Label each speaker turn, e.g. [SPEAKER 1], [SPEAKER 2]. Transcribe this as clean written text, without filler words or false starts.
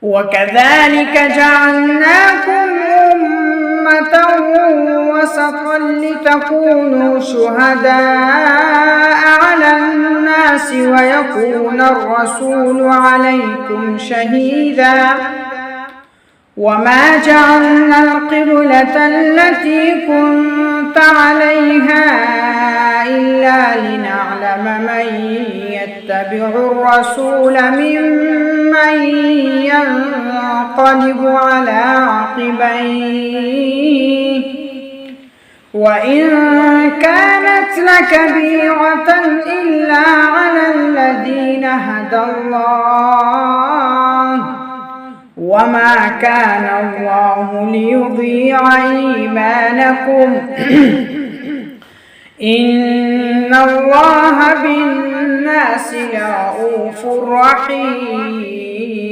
[SPEAKER 1] وكذلك جعلناكم أمة وسطا لتكونوا شهداء على الناس ويكون الرسول عليكم شهيدا وما جعلنا القبلة التي كنت عليها إلا لنعلم من يتبع الرسول ممن ينقلب على عقبيه وإن كانت لكبيرة إلا على الذين هدى الله وما كان الله ليضيع إيمانكم إن الله بالناس لرءوف رحيم.